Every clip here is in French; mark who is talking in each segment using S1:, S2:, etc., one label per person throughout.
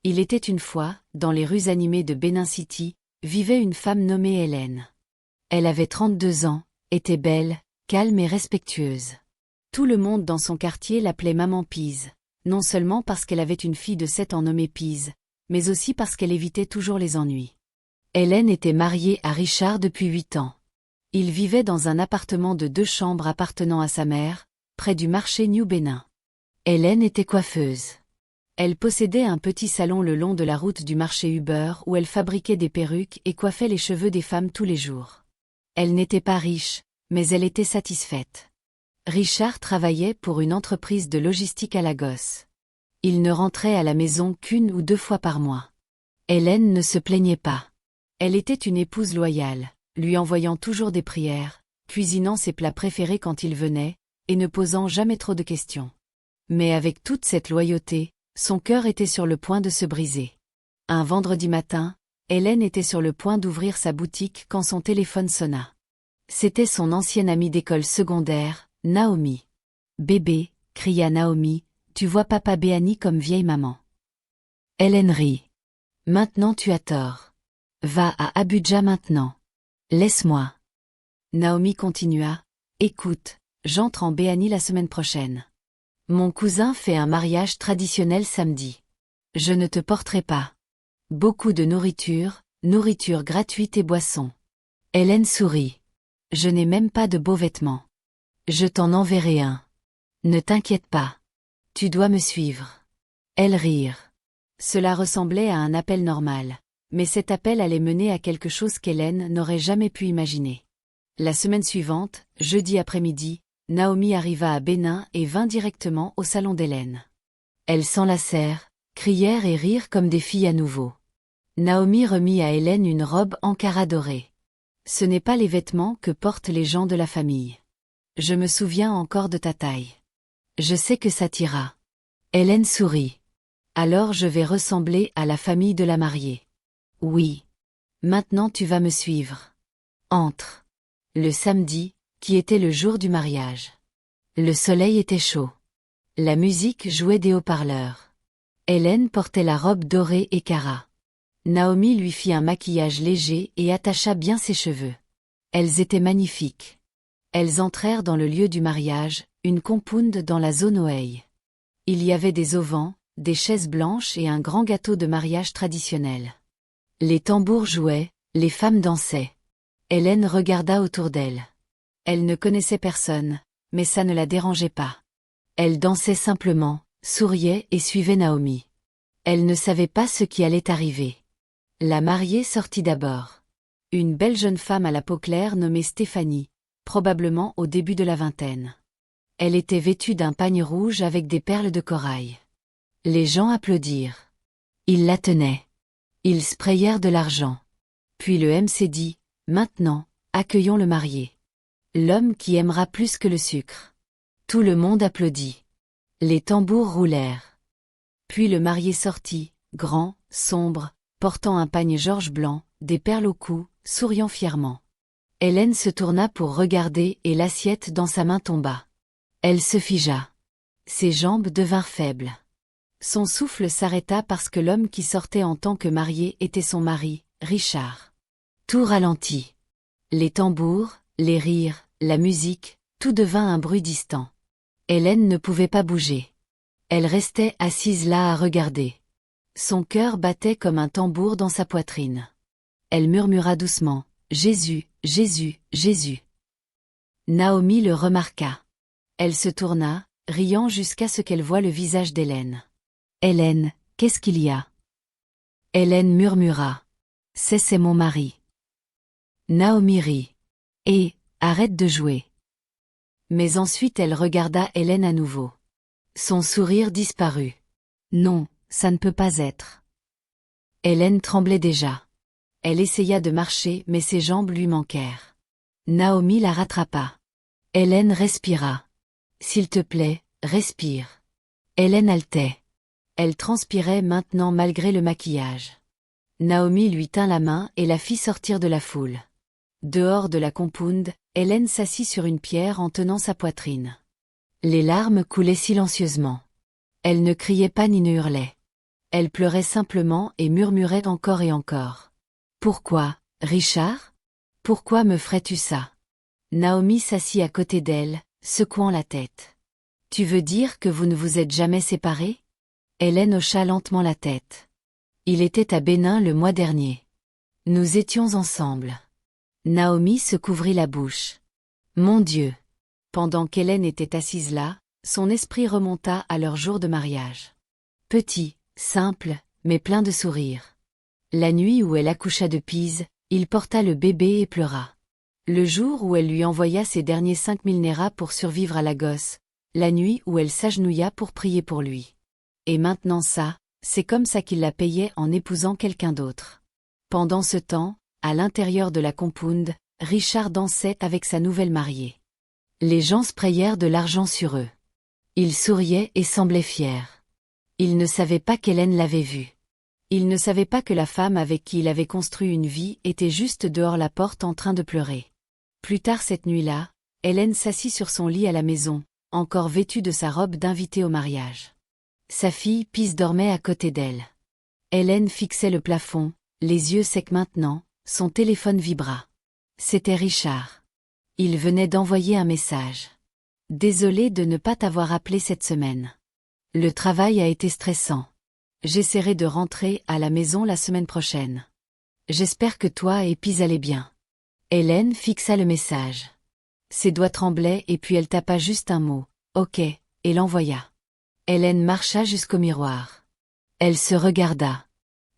S1: Il était une fois, dans les rues animées de Benin City, vivait une femme nommée Hélène. Elle avait 32 ans, était belle, calme et respectueuse. Tout le monde dans son quartier l'appelait Maman Pise, non seulement parce qu'elle avait une fille de 7 ans nommée Pise, mais aussi parce qu'elle évitait toujours les ennuis. Hélène était mariée à Richard depuis 8 ans. Il vivait dans un appartement de 2 chambres appartenant à sa mère, près du marché New Bénin. Hélène était coiffeuse. Elle possédait un petit salon le long de la route du marché Uber où elle fabriquait des perruques et coiffait les cheveux des femmes tous les jours. Elle n'était pas riche, mais elle était satisfaite. Richard travaillait pour une entreprise de logistique à Lagos. Il ne rentrait à la maison qu'1 ou 2 fois par mois. Hélène ne se plaignait pas. Elle était une épouse loyale, lui envoyant toujours des prières, cuisinant ses plats préférés quand il venait, et ne posant jamais trop de questions. Mais avec toute cette loyauté, son cœur était sur le point de se briser. Un vendredi matin, Hélène était sur le point d'ouvrir sa boutique quand son téléphone sonna. C'était son ancienne amie d'école secondaire, Naomi. « Bébé », cria Naomi, « tu vois papa Béani comme vieille maman. » Hélène rit. « Maintenant tu as tort. Va à Abuja maintenant. Laisse-moi. » Naomi continua. « Écoute, j'entre en Béani la semaine prochaine. Mon cousin fait un mariage traditionnel samedi. Je ne te porterai pas. Beaucoup de nourriture, nourriture gratuite et boissons. » Hélène sourit. « Je n'ai même pas de beaux vêtements. Je t'en enverrai un. Ne t'inquiète pas. Tu dois me suivre. » Elles rirent. Cela ressemblait à un appel normal, mais cet appel allait mener à quelque chose qu'Hélène n'aurait jamais pu imaginer. La semaine suivante, jeudi après-midi, Naomi arriva à Bénin et vint directement au salon d'Hélène. Elles s'enlacèrent, crièrent et rirent comme des filles à nouveau. Naomi remit à Hélène une robe en carats dorés. « Ce n'est pas les vêtements que portent les gens de la famille. Je me souviens encore de ta taille. Je sais que ça t'ira. » Hélène sourit. « Alors je vais ressembler à la famille de la mariée. »« Oui. Maintenant tu vas me suivre. Entre. » Le samedi, qui était le jour du mariage. Le soleil était chaud. La musique jouait des haut-parleurs. Hélène portait la robe dorée et carats. Naomi lui fit un maquillage léger et attacha bien ses cheveux. Elles étaient magnifiques. Elles entrèrent dans le lieu du mariage, une compound dans la zone Oeil. Il y avait des auvents, des chaises blanches et un grand gâteau de mariage traditionnel. Les tambours jouaient, les femmes dansaient. Hélène regarda autour d'elle. Elle ne connaissait personne, mais ça ne la dérangeait pas. Elle dansait simplement, souriait et suivait Naomi. Elle ne savait pas ce qui allait arriver. La mariée sortit d'abord. Une belle jeune femme à la peau claire nommée Stéphanie, probablement au début de la vingtaine. Elle était vêtue d'un pagne rouge avec des perles de corail. Les gens applaudirent. Ils la tenaient. Ils sprayèrent de l'argent. Puis le MC dit, « Maintenant, accueillons le marié. L'homme qui aimera plus que le sucre. » Tout le monde applaudit. Les tambours roulèrent. Puis le marié sortit, grand, sombre, portant un pagne Georges blanc, des perles au cou, souriant fièrement. Hélène se tourna pour regarder et l'assiette dans sa main tomba. Elle se figea. Ses jambes devinrent faibles. Son souffle s'arrêta parce que l'homme qui sortait en tant que marié était son mari, Richard. Tout ralentit. Les tambours, les rires, la musique, tout devint un bruit distant. Hélène ne pouvait pas bouger. Elle restait assise là à regarder. Son cœur battait comme un tambour dans sa poitrine. Elle murmura doucement, « Jésus, Jésus, Jésus. » Naomi le remarqua. Elle se tourna, riant jusqu'à ce qu'elle voie le visage d'Hélène. « Hélène, qu'est-ce qu'il y a ?» Hélène murmura. « C'est mon mari. » Naomi rit. « Et, arrête de jouer. » Mais ensuite elle regarda Hélène à nouveau. Son sourire disparut. « Non, ça ne peut pas être. » Hélène tremblait déjà. Elle essaya de marcher mais ses jambes lui manquèrent. Naomi la rattrapa. Hélène respira. « S'il te plaît, respire. » Hélène haletait. Elle transpirait maintenant malgré le maquillage. Naomi lui tint la main et la fit sortir de la foule. Dehors de la compound, Hélène s'assit sur une pierre en tenant sa poitrine. Les larmes coulaient silencieusement. Elle ne criait pas ni ne hurlait. Elle pleurait simplement et murmurait encore et encore. Pourquoi, Richard? Pourquoi me ferais-tu ça? Naomi s'assit à côté d'elle, secouant la tête. Tu veux dire que vous ne vous êtes jamais séparés? Hélène hocha lentement la tête. Il était à Bénin le mois dernier. Nous étions ensemble. Naomi se couvrit la bouche. Mon Dieu! Pendant qu'Hélène était assise là, son esprit remonta à leur jour de mariage. Petit, simple, mais plein de sourires. La nuit où elle accoucha de Pise, il porta le bébé et pleura. Le jour où elle lui envoya ses derniers 5000 néras pour survivre à la gosse, la nuit où elle s'agenouilla pour prier pour lui. Et maintenant ça, c'est comme ça qu'il la payait en épousant quelqu'un d'autre. Pendant ce temps, à l'intérieur de la compound, Richard dansait avec sa nouvelle mariée. Les gens sprayèrent de l'argent sur eux. Il souriait et semblait fier. Il ne savait pas qu'Hélène l'avait vu. Il ne savait pas que la femme avec qui il avait construit une vie était juste dehors la porte en train de pleurer. Plus tard cette nuit-là, Hélène s'assit sur son lit à la maison, encore vêtue de sa robe d'invitée au mariage. Sa fille Pise dormait à côté d'elle. Hélène fixait le plafond, les yeux secs maintenant, son téléphone vibra. C'était Richard. Il venait d'envoyer un message. Désolé de ne pas t'avoir appelé cette semaine. Le travail a été stressant. J'essaierai de rentrer à la maison la semaine prochaine. J'espère que toi et Pise allez bien. Hélène fixa le message. Ses doigts tremblaient et puis elle tapa juste un mot, « Ok », et l'envoya. Hélène marcha jusqu'au miroir. Elle se regarda.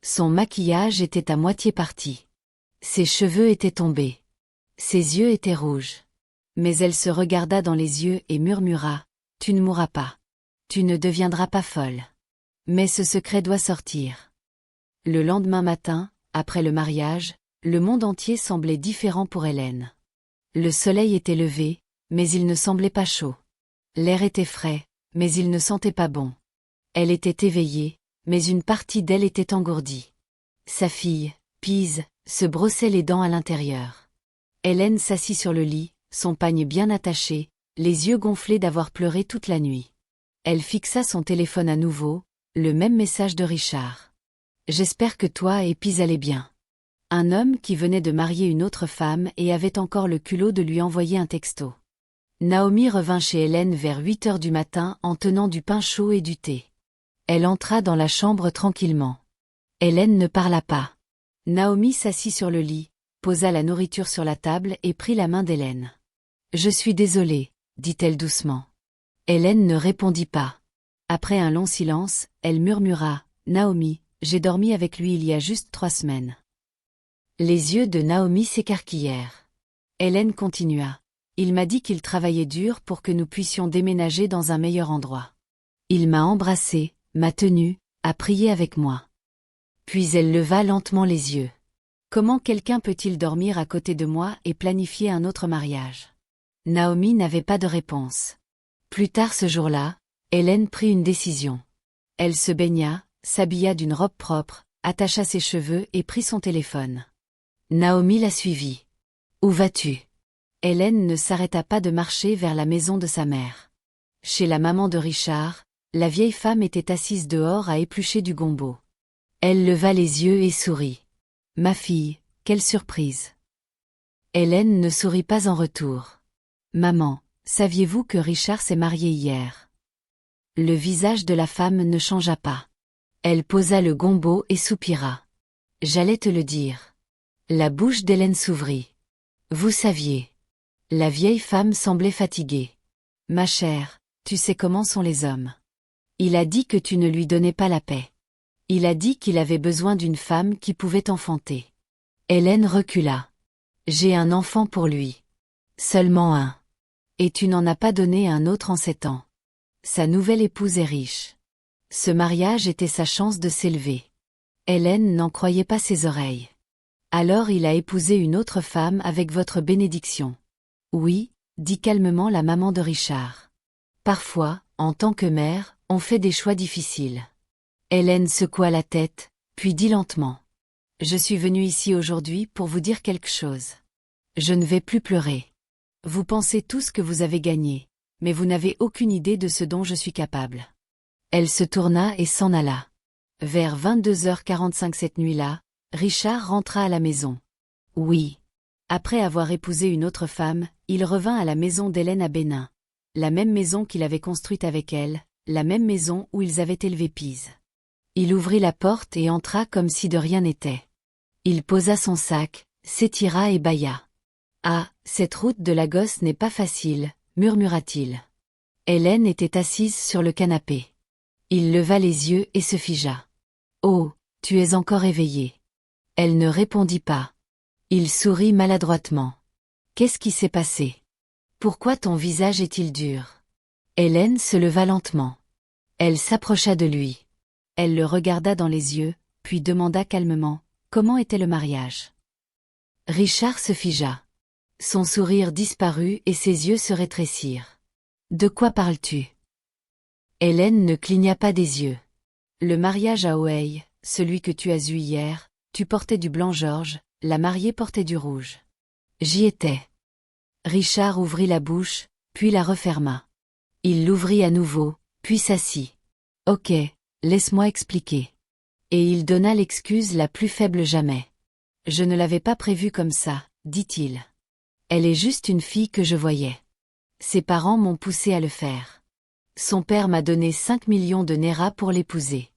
S1: Son maquillage était à moitié parti. Ses cheveux étaient tombés. Ses yeux étaient rouges. Mais elle se regarda dans les yeux et murmura, « Tu ne mourras pas. Tu ne deviendras pas folle. Mais ce secret doit sortir. » Le lendemain matin, après le mariage, le monde entier semblait différent pour Hélène. Le soleil était levé, mais il ne semblait pas chaud. L'air était frais, mais il ne sentait pas bon. Elle était éveillée, mais une partie d'elle était engourdie. Sa fille, Pise, se brossait les dents à l'intérieur. Hélène s'assit sur le lit, son pagne bien attaché, les yeux gonflés d'avoir pleuré toute la nuit. Elle fixa son téléphone à nouveau, le même message de Richard. « J'espère que toi et Pise allez bien. » Un homme qui venait de marier une autre femme et avait encore le culot de lui envoyer un texto. Naomi revint chez Hélène vers 8 heures du matin en tenant du pain chaud et du thé. Elle entra dans la chambre tranquillement. Hélène ne parla pas. Naomi s'assit sur le lit, posa la nourriture sur la table et prit la main d'Hélène. « Je suis désolée, » dit-elle doucement. Hélène ne répondit pas. Après un long silence, elle murmura, « Naomi, j'ai dormi avec lui il y a juste 3 semaines. » Les yeux de Naomi s'écarquillèrent. Hélène continua. « Il m'a dit qu'il travaillait dur pour que nous puissions déménager dans un meilleur endroit. Il m'a embrassée, m'a tenue, a prié avec moi. » Puis elle leva lentement les yeux. « Comment quelqu'un peut-il dormir à côté de moi et planifier un autre mariage ?» Naomi n'avait pas de réponse. Plus tard ce jour-là, Hélène prit une décision. Elle se baigna, s'habilla d'une robe propre, attacha ses cheveux et prit son téléphone. Naomi la suivit. « Où vas-tu » Hélène ne s'arrêta pas de marcher vers la maison de sa mère. Chez la maman de Richard, la vieille femme était assise dehors à éplucher du gombo. Elle leva les yeux et sourit. « Ma fille, quelle surprise !» Hélène ne sourit pas en retour. « Maman, saviez-vous que Richard s'est marié hier ?» Le visage de la femme ne changea pas. Elle posa le gombo et soupira. « J'allais te le dire. » La bouche d'Hélène s'ouvrit. « Vous saviez. » La vieille femme semblait fatiguée. « Ma chère, tu sais comment sont les hommes. Il a dit que tu ne lui donnais pas la paix. Il a dit qu'il avait besoin d'une femme qui pouvait enfanter. » Hélène recula. « J'ai un enfant pour lui. Seulement un. Et tu n'en as pas donné un autre en 7 ans. Sa nouvelle épouse est riche. Ce mariage était sa chance de s'élever. » Hélène n'en croyait pas ses oreilles. « Alors il a épousé une autre femme avec votre bénédiction. » « Oui, » dit calmement la maman de Richard. « Parfois, en tant que mère, on fait des choix difficiles. » Hélène secoua la tête, puis dit lentement. « Je suis venue ici aujourd'hui pour vous dire quelque chose. Je ne vais plus pleurer. Vous pensez tous que vous avez gagné, mais vous n'avez aucune idée de ce dont je suis capable. » Elle se tourna et s'en alla. Vers 22h45 cette nuit-là, Richard rentra à la maison. Oui. Après avoir épousé une autre femme, il revint à la maison d'Hélène à Bénin. La même maison qu'il avait construite avec elle, la même maison où ils avaient élevé Pise. Il ouvrit la porte et entra comme si de rien n'était. Il posa son sac, s'étira et bâilla. « Ah, cette route de Lagos n'est pas facile, murmura-t-il. Hélène était assise sur le canapé. Il leva les yeux et se figea. « Oh, tu es encore éveillée. » Elle ne répondit pas. Il sourit maladroitement. « Qu'est-ce qui s'est passé? Pourquoi ton visage est-il dur ?» Hélène se leva lentement. Elle s'approcha de lui. Elle le regarda dans les yeux, puis demanda calmement, comment était le mariage? Richard se figea. Son sourire disparut et ses yeux se rétrécirent. De quoi parles-tu? Hélène ne cligna pas des yeux. Le mariage à Oeil, celui que tu as eu hier, tu portais du blanc Georges, la mariée portait du rouge. J'y étais. Richard ouvrit la bouche, puis la referma. Il l'ouvrit à nouveau, puis s'assit. Ok, laisse-moi expliquer. Et il donna l'excuse la plus faible jamais. Je ne l'avais pas prévue comme ça, dit-il. Elle est juste une fille que je voyais. Ses parents m'ont poussé à le faire. Son père m'a donné 5 millions de Naira pour l'épouser.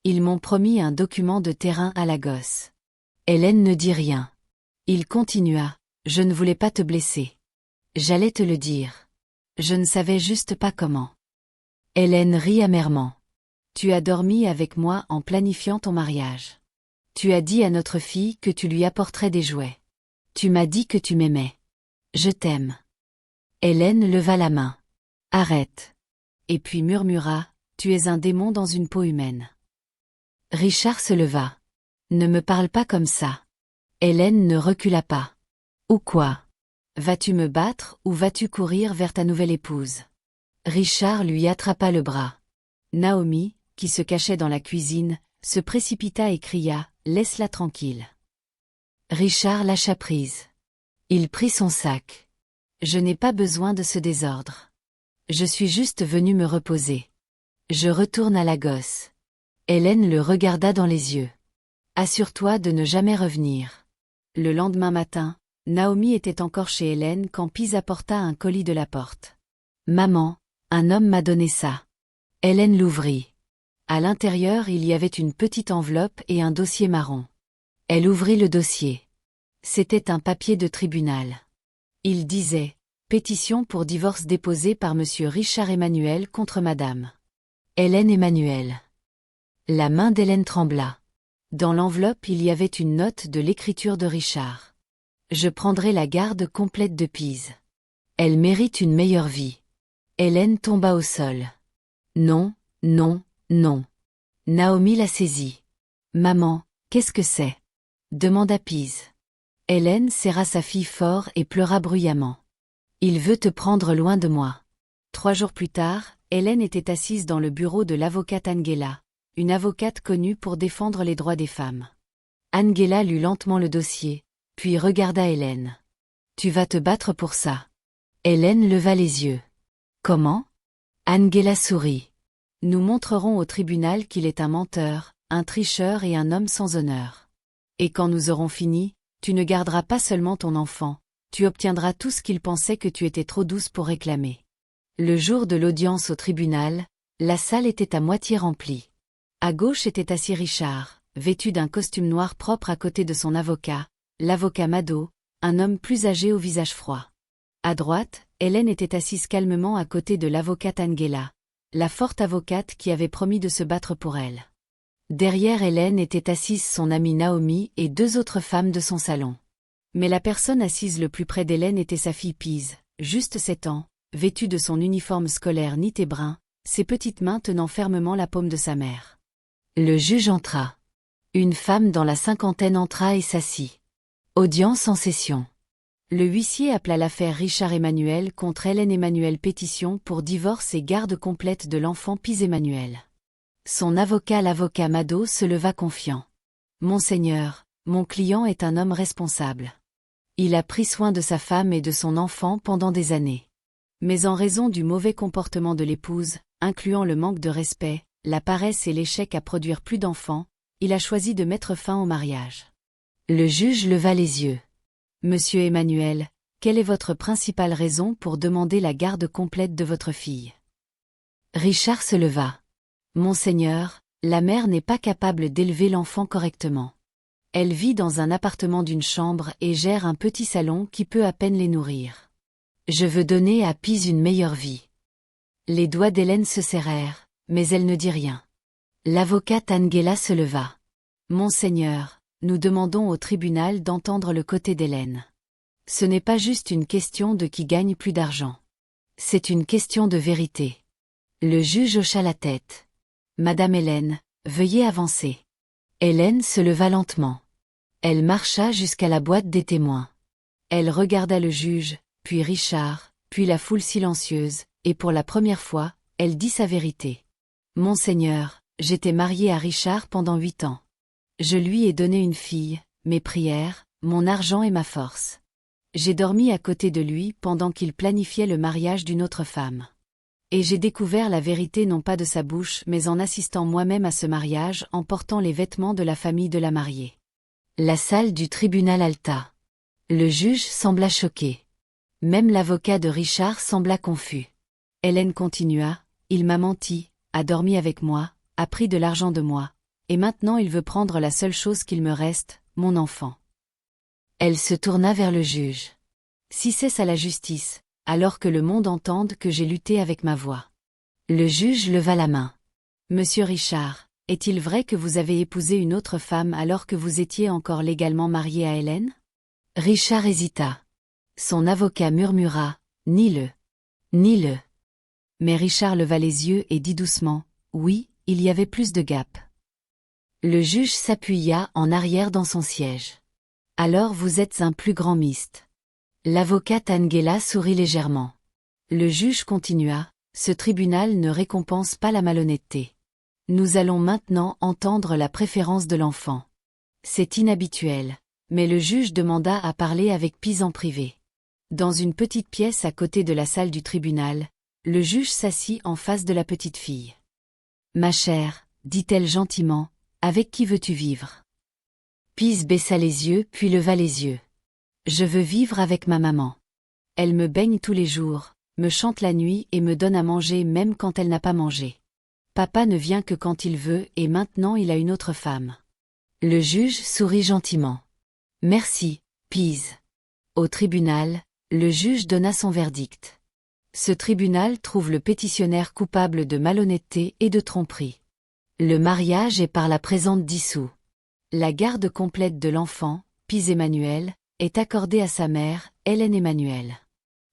S1: Ils m'ont promis un document de terrain à Lagos. Hélène ne dit rien. Il continua, je ne voulais pas te blesser. J'allais te le dire. Je ne savais juste pas comment. Hélène rit amèrement. Tu as dormi avec moi en planifiant ton mariage. Tu as dit à notre fille que tu lui apporterais des jouets. Tu m'as dit que tu m'aimais. Je t'aime. Hélène leva la main. Arrête. Et puis murmura, tu es un démon dans une peau humaine. Richard se leva. Ne me parle pas comme ça. Hélène ne recula pas. Ou quoi? Vas-tu me battre ou vas-tu courir vers ta nouvelle épouse? Richard lui attrapa le bras. Naomi, qui se cachait dans la cuisine, se précipita et cria, laisse-la tranquille. Richard lâcha prise. Il prit son sac. Je n'ai pas besoin de ce désordre. Je suis juste venu me reposer. Je retourne à Lagos. Hélène le regarda dans les yeux. Assure-toi de ne jamais revenir. Le lendemain matin, Naomi était encore chez Hélène quand Pise apporta un colis de la porte. Maman, un homme m'a donné ça. Hélène l'ouvrit. À l'intérieur il y avait une petite enveloppe et un dossier marron. Elle ouvrit le dossier. C'était un papier de tribunal. Il disait « Pétition pour divorce déposée par monsieur Richard Emmanuel contre madame Hélène Emmanuel ». La main d'Hélène trembla. Dans l'enveloppe il y avait une note de l'écriture de Richard. « Je prendrai la garde complète de Pise. Elle mérite une meilleure vie. » Hélène tomba au sol. Non, non, non. Naomi la saisit. « Maman, qu'est-ce que c'est ?» demanda Pise. Hélène serra sa fille fort et pleura bruyamment. « Il veut te prendre loin de moi. » 3 jours plus tard, Hélène était assise dans le bureau de l'avocate Angela, une avocate connue pour défendre les droits des femmes. Angela lut lentement le dossier, puis regarda Hélène. « Tu vas te battre pour ça. » Hélène leva les yeux. « Comment ?» Angela sourit. « Nous montrerons au tribunal qu'il est un menteur, un tricheur et un homme sans honneur. Et quand nous aurons fini, tu ne garderas pas seulement ton enfant, tu obtiendras tout ce qu'il pensait que tu étais trop douce pour réclamer. » Le jour de l'audience au tribunal, la salle était à moitié remplie. À gauche était assis Richard, vêtu d'un costume noir propre à côté de son avocat, l'avocat Mado, un homme plus âgé au visage froid. À droite, Hélène était assise calmement à côté de l'avocate Angela, la forte avocate qui avait promis de se battre pour elle. Derrière Hélène était assise son amie Naomi et 2 autres femmes de son salon. Mais la personne assise le plus près d'Hélène était sa fille Pise, juste 7 ans, vêtue de son uniforme scolaire nité brun, ses petites mains tenant fermement la paume de sa mère. Le juge entra. Une femme dans la cinquantaine entra et s'assit. Audience en session. Le huissier appela l'affaire Richard Emmanuel contre Hélène Emmanuel pétition pour divorce et garde complète de l'enfant Pise Emmanuel. Son avocat l'avocat Mado se leva confiant. « Monseigneur, mon client est un homme responsable. Il a pris soin de sa femme et de son enfant pendant des années. Mais en raison du mauvais comportement de l'épouse, incluant le manque de respect, la paresse et l'échec à produire plus d'enfants, il a choisi de mettre fin au mariage. Le juge leva les yeux. Monsieur Emmanuel, quelle est votre principale raison pour demander la garde complète de votre fille? Richard se leva. Monseigneur, la mère n'est pas capable d'élever l'enfant correctement. Elle vit dans un appartement d'une chambre et gère un petit salon qui peut à peine les nourrir. Je veux donner à Pise une meilleure vie. Les doigts d'Hélène se serrèrent, mais elle ne dit rien. L'avocate Angela se leva. Monseigneur, nous demandons au tribunal d'entendre le côté d'Hélène. Ce n'est pas juste une question de qui gagne plus d'argent. C'est une question de vérité. Le juge hocha la tête. Madame Hélène, veuillez avancer. Hélène se leva lentement. Elle marcha jusqu'à la boîte des témoins. Elle regarda le juge, puis Richard, puis la foule silencieuse, et pour la première fois, elle dit sa vérité. Monseigneur, j'étais mariée à Richard pendant 8 ans. Je lui ai donné une fille, mes prières, mon argent et ma force. J'ai dormi à côté de lui pendant qu'il planifiait le mariage d'une autre femme. Et j'ai découvert la vérité non pas de sa bouche mais en assistant moi-même à ce mariage en portant les vêtements de la famille de la mariée. La salle du tribunal halta. Le juge sembla choqué. Même l'avocat de Richard sembla confus. Hélène continua, il m'a menti, a dormi avec moi, a pris de l'argent de moi, et maintenant il veut prendre la seule chose qu'il me reste, mon enfant. Elle se tourna vers le juge. Si c'est à la justice, alors que le monde entende que j'ai lutté avec ma voix. Le juge leva la main. Monsieur Richard, est-il vrai que vous avez épousé une autre femme alors que vous étiez encore légalement marié à Hélène? Richard hésita. Son avocat murmura, nie-le. Nie-le. Mais Richard leva les yeux et dit doucement, oui, il y avait plus de gap. Le juge s'appuya en arrière dans son siège. Alors vous êtes un plus grand myste. L'avocate Angela sourit légèrement. Le juge continua, ce tribunal ne récompense pas la malhonnêteté. Nous allons maintenant entendre la préférence de l'enfant. C'est inhabituel, mais le juge demanda à parler avec Pise en privé. Dans une petite pièce à côté de la salle du tribunal, le juge s'assit en face de la petite fille. Ma chère, dit-elle gentiment, avec qui veux-tu vivre? Pise baissa les yeux puis leva les yeux. Je veux vivre avec ma maman. Elle me baigne tous les jours, me chante la nuit et me donne à manger même quand elle n'a pas mangé. Papa ne vient que quand il veut et maintenant il a une autre femme. Le juge sourit gentiment. Merci, Pise. Au tribunal, le juge donna son verdict. Ce tribunal trouve le pétitionnaire coupable de malhonnêteté et de tromperie. Le mariage est par la présente dissous. La garde complète de l'enfant, Pise Emmanuel, est accordée à sa mère, Hélène Emmanuel.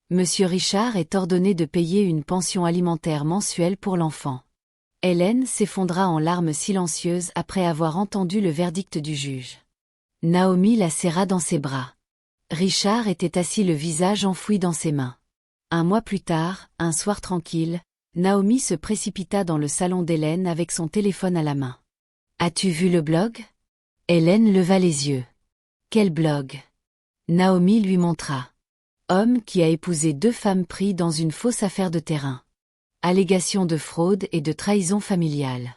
S1: Monsieur Richard est ordonné de payer une pension alimentaire mensuelle pour l'enfant. Hélène s'effondra en larmes silencieuses après avoir entendu le verdict du juge. Naomi la serra dans ses bras. Richard était assis le visage enfoui dans ses mains. Un mois plus tard, un soir tranquille, Naomi se précipita dans le salon d'Hélène avec son téléphone à la main. « As-tu vu le blog ?» Hélène leva les yeux. « Quel blog ?» Naomi lui montra. Homme qui a épousé 2 femmes pris dans une fausse affaire de terrain. Allégation de fraude et de trahison familiale.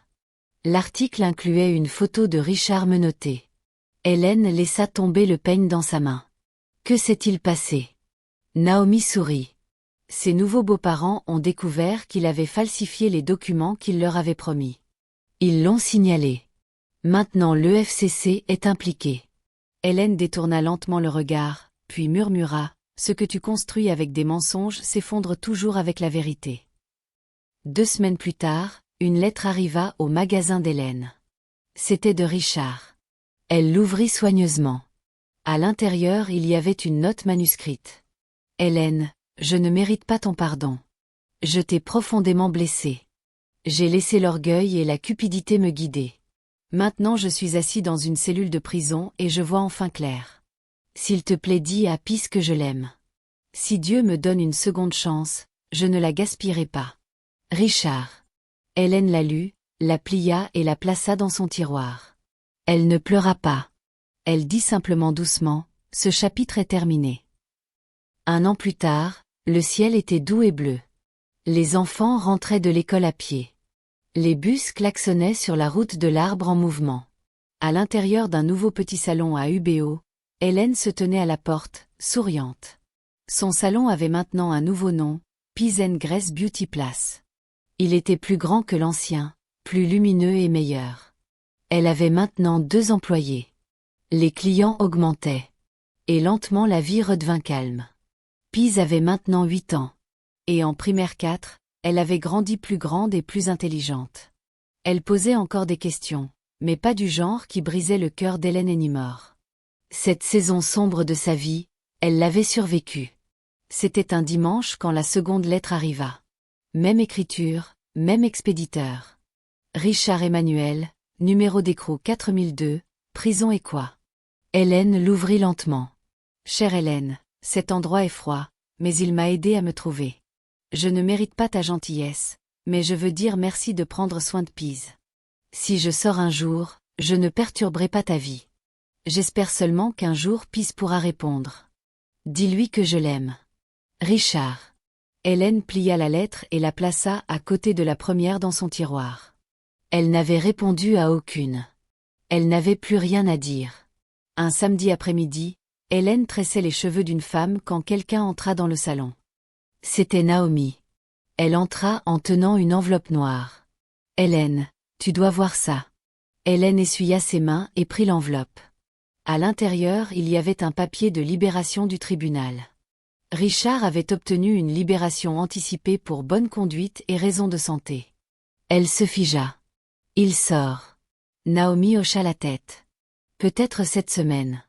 S1: L'article incluait une photo de Richard menotté. Hélène laissa tomber le peigne dans sa main. Que s'est-il passé? Naomi sourit. Ses nouveaux beaux-parents ont découvert qu'il avait falsifié les documents qu'il leur avait promis. Ils l'ont signalé. Maintenant l'EFCC est impliqué. Hélène détourna lentement le regard, puis murmura, « Ce que tu construis avec des mensonges s'effondre toujours avec la vérité. » 2 semaines plus tard, une lettre arriva au magasin d'Hélène. C'était de Richard. Elle l'ouvrit soigneusement. À l'intérieur il y avait une note manuscrite. « Hélène, je ne mérite pas ton pardon. Je t'ai profondément blessée. J'ai laissé l'orgueil et la cupidité me guider. Maintenant je suis assis dans une cellule de prison et je vois enfin clair. S'il te plaît dis à Pise que je l'aime. Si Dieu me donne une seconde chance, je ne la gaspillerai pas. Richard. » Hélène la lut, la plia et la plaça dans son tiroir. Elle ne pleura pas. Elle dit simplement doucement, « Ce chapitre est terminé. » 1 an plus tard, le ciel était doux et bleu. Les enfants rentraient de l'école à pied. Les bus klaxonnaient sur la route de l'Arbre en mouvement. À l'intérieur d'un nouveau petit salon à UBO, Hélène se tenait à la porte, souriante. Son salon avait maintenant un nouveau nom, Peace and Grace Beauty Place. Il était plus grand que l'ancien, plus lumineux et meilleur. Elle avait maintenant 2 employés. Les clients augmentaient. Et lentement la vie redevint calme. Peace avait maintenant 8 ans. Et en primaire 4, elle avait grandi plus grande et plus intelligente. Elle posait encore des questions, mais pas du genre qui brisait le cœur d'Hélène Enimore. Cette saison sombre de sa vie, elle l'avait survécue. C'était un dimanche quand la seconde lettre arriva. Même écriture, même expéditeur. Richard Emmanuel, numéro d'écrou 4002, prison et quoi. Hélène l'ouvrit lentement. Chère Hélène, cet endroit est froid, mais il m'a aidé à me trouver. Je ne mérite pas ta gentillesse, mais je veux dire merci de prendre soin de Peace. Si je sors un jour, je ne perturberai pas ta vie. J'espère seulement qu'un jour Peace pourra répondre. Dis-lui que je l'aime. Richard. Hélène plia la lettre et la plaça à côté de la première dans son tiroir. Elle n'avait répondu à aucune. Elle n'avait plus rien à dire. Un samedi après-midi, Hélène tressait les cheveux d'une femme quand quelqu'un entra dans le salon. C'était Naomi. Elle entra en tenant une enveloppe noire. « Hélène, tu dois voir ça. » Hélène essuya ses mains et prit l'enveloppe. À l'intérieur il y avait un papier de libération du tribunal. Richard avait obtenu une libération anticipée pour bonne conduite et raison de santé. Elle se figea. « Il sort. » Naomi hocha la tête. « Peut-être cette semaine. »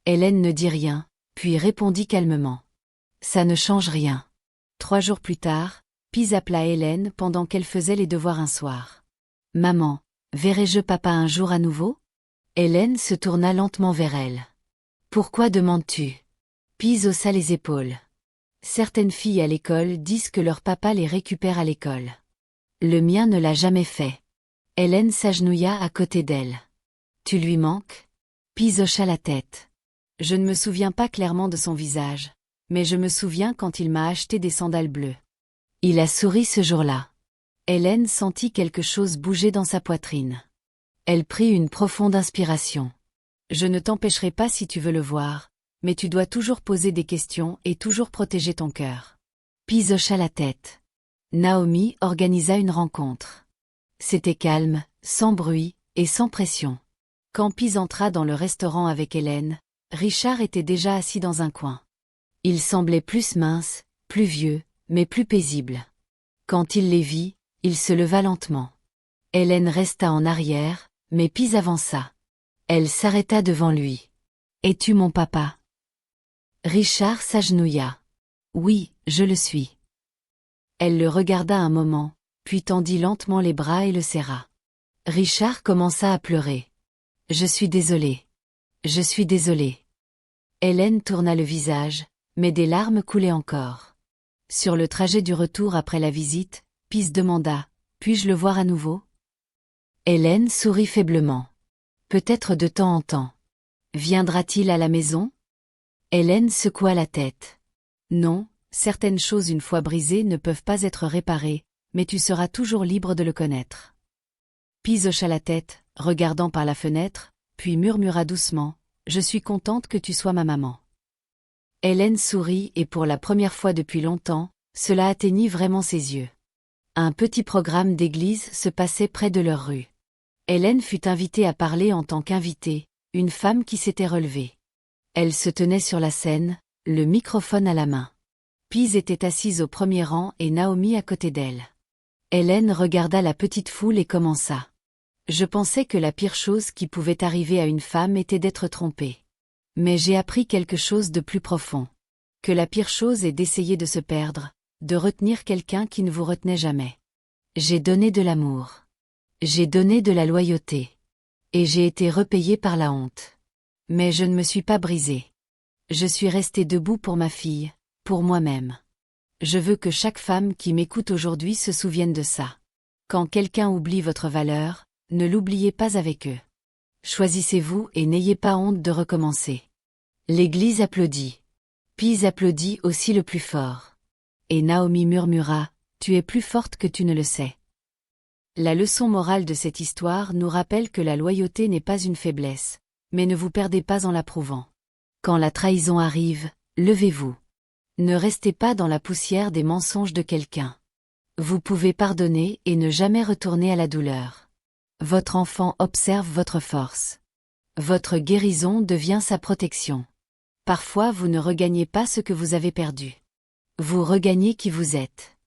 S1: Hélène ne dit rien, puis répondit calmement. « Ça ne change rien. » 3 jours plus tard, Peace appela Hélène pendant qu'elle faisait les devoirs un soir. « Maman, verrai-je papa un jour à nouveau ?» Hélène se tourna lentement vers elle. « Pourquoi demandes-tu » Peace haussa les épaules. « Certaines filles à l'école disent que leur papa les récupère à l'école. Le mien ne l'a jamais fait. » Hélène s'agenouilla à côté d'elle. « Tu lui manques ?» Peace hocha la tête. « Je ne me souviens pas clairement de son visage, mais je me souviens quand il m'a acheté des sandales bleues. Il a souri ce jour-là. » Hélène sentit quelque chose bouger dans sa poitrine. Elle prit une profonde inspiration. « Je ne t'empêcherai pas si tu veux le voir, mais tu dois toujours poser des questions et toujours protéger ton cœur. » Peace hocha la tête. Naomi organisa une rencontre. C'était calme, sans bruit, et sans pression. Quand Peace entra dans le restaurant avec Hélène, Richard était déjà assis dans un coin. Il semblait plus mince, plus vieux, mais plus paisible. Quand il les vit, il se leva lentement. Hélène resta en arrière, mais Peace avança. Elle s'arrêta devant lui. « Es-tu mon papa ?» Richard s'agenouilla. « Oui, je le suis. » Elle le regarda un moment, puis tendit lentement les bras et le serra. Richard commença à pleurer. « Je suis désolé. Je suis désolé. » Hélène tourna le visage, mais des larmes coulaient encore. Sur le trajet du retour après la visite, Peace demanda « Puis-je le voir à nouveau ?» Hélène sourit faiblement. « Peut-être de temps en temps. Viendra-t-il à la maison ?» Hélène secoua la tête. « Non, certaines choses une fois brisées ne peuvent pas être réparées, mais tu seras toujours libre de le connaître. » Peace hocha la tête, regardant par la fenêtre, puis murmura doucement « Je suis contente que tu sois ma maman. » Hélène sourit et pour la première fois depuis longtemps, cela atteignit vraiment ses yeux. Un petit programme d'église se passait près de leur rue. Hélène fut invitée à parler en tant qu'invitée, une femme qui s'était relevée. Elle se tenait sur la scène, le microphone à la main. Peace était assise au premier rang et Naomi à côté d'elle. Hélène regarda la petite foule et commença. « Je pensais que la pire chose qui pouvait arriver à une femme était d'être trompée. Mais j'ai appris quelque chose de plus profond. Que la pire chose est d'essayer de se perdre, de retenir quelqu'un qui ne vous retenait jamais. J'ai donné de l'amour. J'ai donné de la loyauté. Et j'ai été repayée par la honte. Mais je ne me suis pas brisée. Je suis restée debout pour ma fille, pour moi-même. Je veux que chaque femme qui m'écoute aujourd'hui se souvienne de ça. Quand quelqu'un oublie votre valeur, ne l'oubliez pas avec eux. Choisissez-vous et n'ayez pas honte de recommencer. » L'église applaudit. Peace applaudit aussi le plus fort. Et Naomi murmura « Tu es plus forte que tu ne le sais. » La leçon morale de cette histoire nous rappelle que la loyauté n'est pas une faiblesse, mais ne vous perdez pas en la prouvant. Quand la trahison arrive, levez-vous. Ne restez pas dans la poussière des mensonges de quelqu'un. Vous pouvez pardonner et ne jamais retourner à la douleur. Votre enfant observe votre force. Votre guérison devient sa protection. Parfois vous ne regagnez pas ce que vous avez perdu. Vous regagnez qui vous êtes.